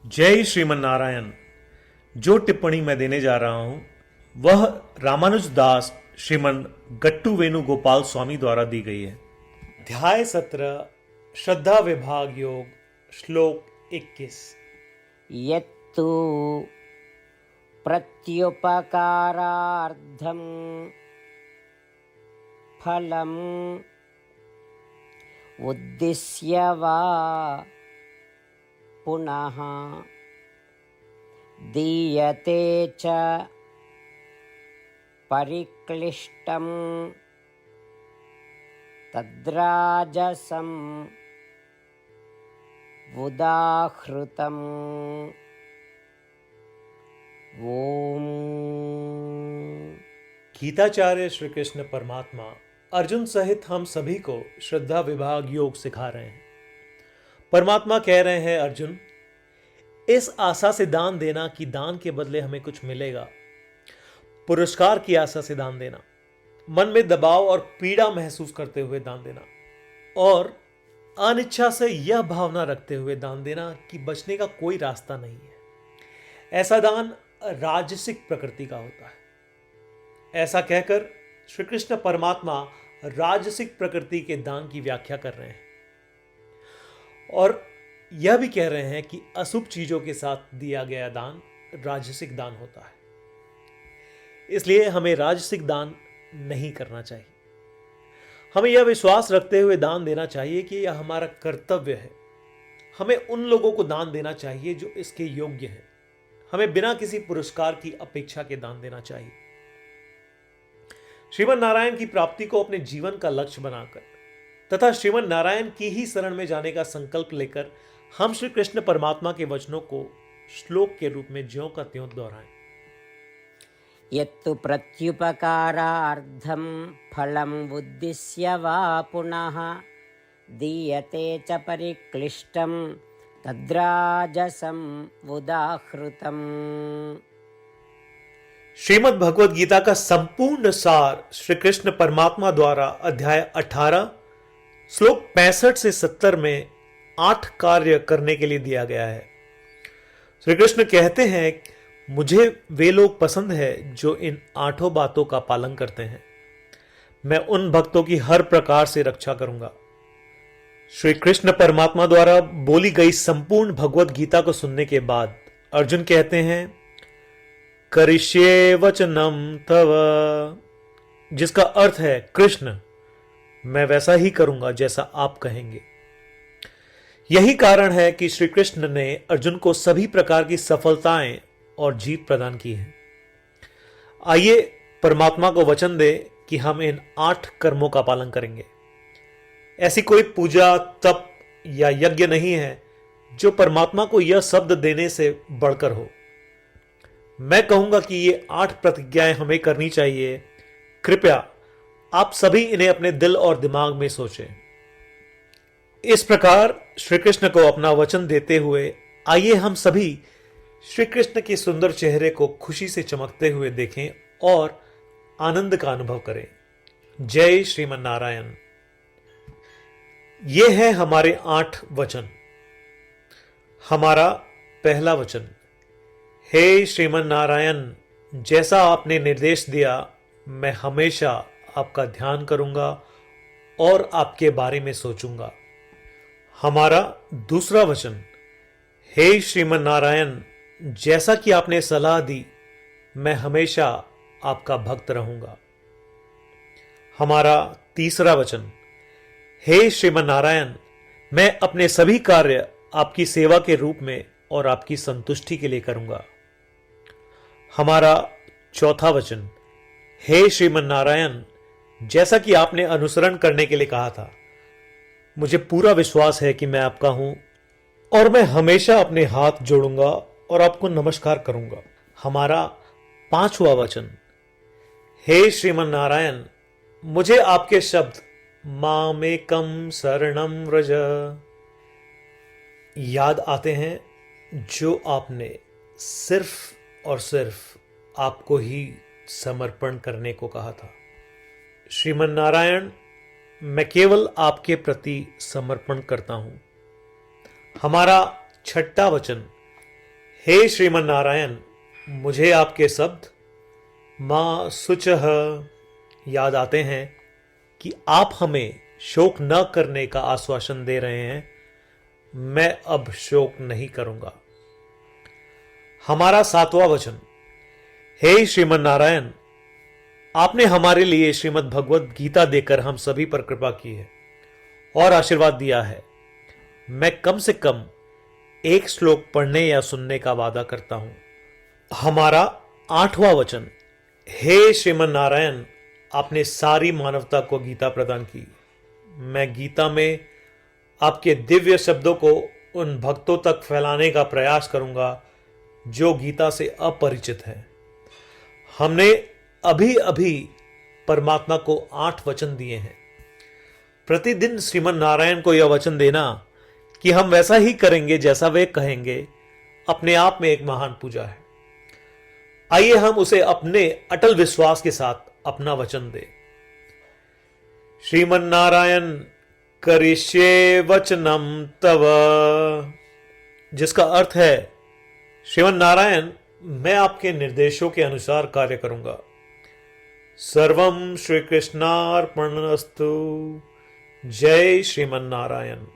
जय श्रीमन नारायण। जो टिप्पणी मैं देने जा रहा हूं वह रामानुज दास श्रीमन गट्टू वेणुगोपाल स्वामी द्वारा दी गई है। अध्याय 17 श्रद्धा विभाग योग श्लोक 21। यत्तु प्रत्युपकारार्थं फलम् उद्दिश्य वा पुनः दीयते च परिक्लिष्टं तद्राजसं उदाहृतम्। ओम। गीताचार्य श्री कृष्ण परमात्मा अर्जुन सहित हम सभी को श्रद्धा विभाग योग सिखा रहे हैं। परमात्मा कह रहे हैं, अर्जुन, इस आशा से दान देना कि दान के बदले हमें कुछ मिलेगा, पुरस्कार की आशा से दान देना, मन में दबाव और पीड़ा महसूस करते हुए दान देना, और अनिच्छा से यह भावना रखते हुए दान देना कि बचने का कोई रास्ता नहीं है। ऐसा दान राजसिक प्रकृति का होता है। ऐसा कहकर श्री कृष्ण परमात्मा राजसिक प्रकृति के दान की व्याख्या कर रहे हैं और यह भी कह रहे हैं कि अशुभ चीजों के साथ दिया गया दान राजसिक दान होता है। इसलिए हमें राजसिक दान नहीं करना चाहिए। हमें यह विश्वास रखते हुए दान देना चाहिए कि यह हमारा कर्तव्य है। हमें उन लोगों को दान देना चाहिए जो इसके योग्य हैं। हमें बिना किसी पुरस्कार की अपेक्षा के दान देना चाहिए। श्रीमन नारायण की प्राप्ति को अपने जीवन का लक्ष्य बनाकर तथा श्रीमन नारायण की ही शरण में जाने का संकल्प लेकर हम श्री कृष्ण परमात्मा के वचनों को श्लोक के रूप में ज्यों का त्यों दोहराएं। यत्तु प्रत्युपकारार्थं फलम् उद्दिश्य वा पुनः दीयते च परिक्लिष्टं तद्राजसं उदाहृतम्। श्रीमद् भगवद गीता का संपूर्ण सार श्री कृष्ण परमात्मा द्वारा अध्याय 18 श्लोक 65 से 70 में 8 कार्य करने के लिए दिया गया है। श्री कृष्ण कहते हैं, मुझे वे लोग पसंद है जो इन 8 बातों का पालन करते हैं। मैं उन भक्तों की हर प्रकार से रक्षा करूंगा। श्री कृष्ण परमात्मा द्वारा बोली गई संपूर्ण भगवद गीता को सुनने के बाद अर्जुन कहते हैं, करिष्ये वचनम तव, जिसका अर्थ है, कृष्ण, मैं वैसा ही करूंगा जैसा आप कहेंगे। यही कारण है कि श्री कृष्ण ने अर्जुन को सभी प्रकार की सफलताएं और जीत प्रदान की है। आइए परमात्मा को वचन दे कि हम इन 8 कर्मों का पालन करेंगे। ऐसी कोई पूजा, तप या यज्ञ नहीं है जो परमात्मा को यह शब्द देने से बढ़कर हो। मैं कहूंगा कि ये 8 प्रतिज्ञाएं हमें करनी चाहिए। कृपया आप सभी इन्हें अपने दिल और दिमाग में सोचें। इस प्रकार श्री कृष्ण को अपना वचन देते हुए आइए हम सभी श्री कृष्ण के सुंदर चेहरे को खुशी से चमकते हुए देखें और आनंद का अनुभव करें। जय श्रीमन नारायण। ये है हमारे 8 वचन। हमारा पहला वचन, हे श्रीमन नारायण, जैसा आपने निर्देश दिया मैं हमेशा आपका ध्यान करूंगा और आपके बारे में सोचूंगा। हमारा दूसरा वचन, हे श्रीमन नारायण, जैसा कि आपने सलाह दी मैं हमेशा आपका भक्त रहूंगा। हमारा तीसरा वचन, हे श्रीमन नारायण, मैं अपने सभी कार्य आपकी सेवा के रूप में और आपकी संतुष्टि के लिए करूंगा। हमारा चौथा वचन, हे श्रीमन नारायण, जैसा कि आपने अनुसरण करने के लिए कहा था, मुझे पूरा विश्वास है कि मैं आपका हूं और मैं हमेशा अपने हाथ जोड़ूंगा और आपको नमस्कार करूंगा। हमारा पांचवा वचन, हे श्रीमन नारायण, मुझे आपके शब्द मामेकम शरणम व्रज याद आते हैं जो आपने सिर्फ और सिर्फ आपको ही समर्पण करने को कहा था। श्रीमन नारायण, मैं केवल आपके प्रति समर्पण करता हूं। हमारा छठा वचन, हे श्रीमन नारायण, मुझे आपके शब्द मां शुचः याद आते हैं कि आप हमें शोक न करने का आश्वासन दे रहे हैं। मैं अब शोक नहीं करूंगा। हमारा 7वां वचन। हे श्रीमन नारायण, आपने हमारे लिए श्रीमद् भगवद गीता देकर हम सभी पर कृपा की है और आशीर्वाद दिया है। मैं कम से कम एक श्लोक पढ़ने या सुनने का वादा करता हूं। हमारा 8वां वचन। हे श्रीमन नारायण, आपने सारी मानवता को गीता प्रदान की। मैं गीता में आपके दिव्य शब्दों को उन भक्तों तक फैलाने का प्रयास करूंगा जो गीता से अपरिचित हैं। हमने अभी अभी परमात्मा को 8 वचन दिए हैं। प्रतिदिन श्रीमन नारायण को यह वचन देना कि हम वैसा ही करेंगे जैसा वे कहेंगे, अपने आप में एक महान पूजा है। आइए हम उसे अपने अटल विश्वास के साथ अपना वचन दें। श्रीमन नारायण करिष्ये वचनम तव, जिसका अर्थ है, श्रीमन नारायण, मैं आपके निर्देशों के अनुसार कार्य करूंगा। सर्वम श्री कृष्णार्पणमस्तु। जय श्रीमन नारायण।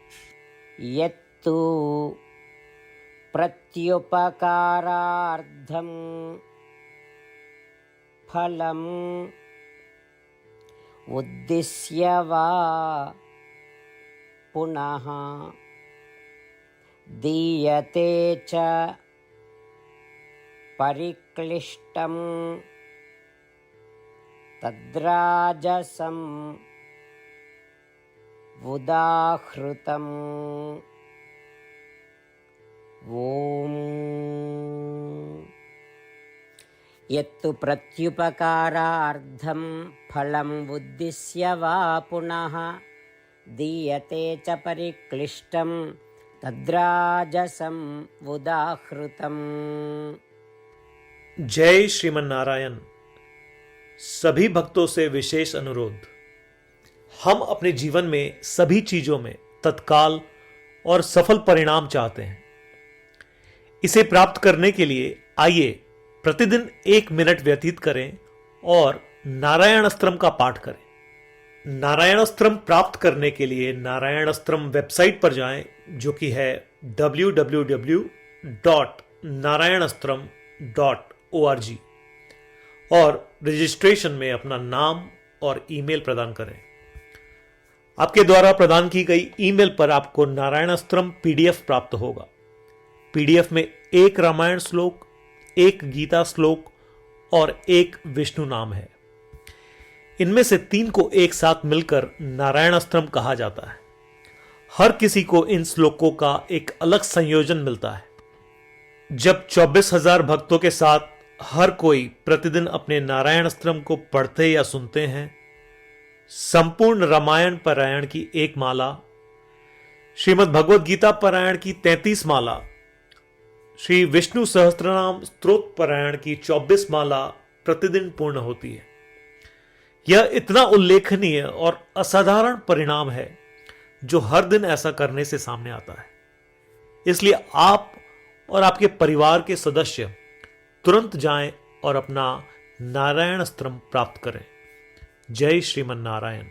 यत्तु प्रत्युपकारार्थं फलम् उद्दिश्य वा पुनः दीयते च परिक्लिष्टं तद्राजसं उदाहृतम्। ओम। यत्तु प्रत्युपकारार्थं फलम् उद्दिश्य वा पुनः दीयते च परिक्लिष्टं तद्राजसं उदाहृतम्। जय श्रीमन नारायण। सभी भक्तों से विशेष अनुरोध। हम अपने जीवन में सभी चीजों में तत्काल और सफल परिणाम चाहते हैं। इसे प्राप्त करने के लिए आइए प्रतिदिन 1 मिनट व्यतीत करें और नारायण अस्त्रम का पाठ करें। नारायण अस्त्रम प्राप्त करने के लिए नारायण अस्त्रम वेबसाइट पर जाएं, जो कि है www.narayanastram.org, और रजिस्ट्रेशन में अपना नाम और ईमेल प्रदान करें। आपके द्वारा प्रदान की गई ईमेल पर आपको नारायण अस्त्रम पीडीएफ प्राप्त होगा। पीडीएफ में 1 रामायण श्लोक, 1 गीता श्लोक और 1 विष्णु नाम है। इनमें से 3 को एक साथ मिलकर नारायण अस्त्रम कहा जाता है। हर किसी को इन श्लोकों का एक अलग संयोजन मिलता है। जब 24,000 भक्तों के साथ हर कोई प्रतिदिन अपने नारायण अस्त्रम को पढ़ते या सुनते हैं, संपूर्ण रामायण पारायण की 1 माला, श्रीमद् भगवद गीता पारायण की 33 माला, श्री विष्णु सहस्त्रनाम स्तोत्र पारायण की 24 माला प्रतिदिन पूर्ण होती है। यह इतना उल्लेखनीय और असाधारण परिणाम है जो हर दिन ऐसा करने से सामने आता है। इसलिए आप और आपके परिवार के सदस्य तुरंत जाएं और अपना नारायण अस्त्रम प्राप्त करें। जय श्रीमन नारायण।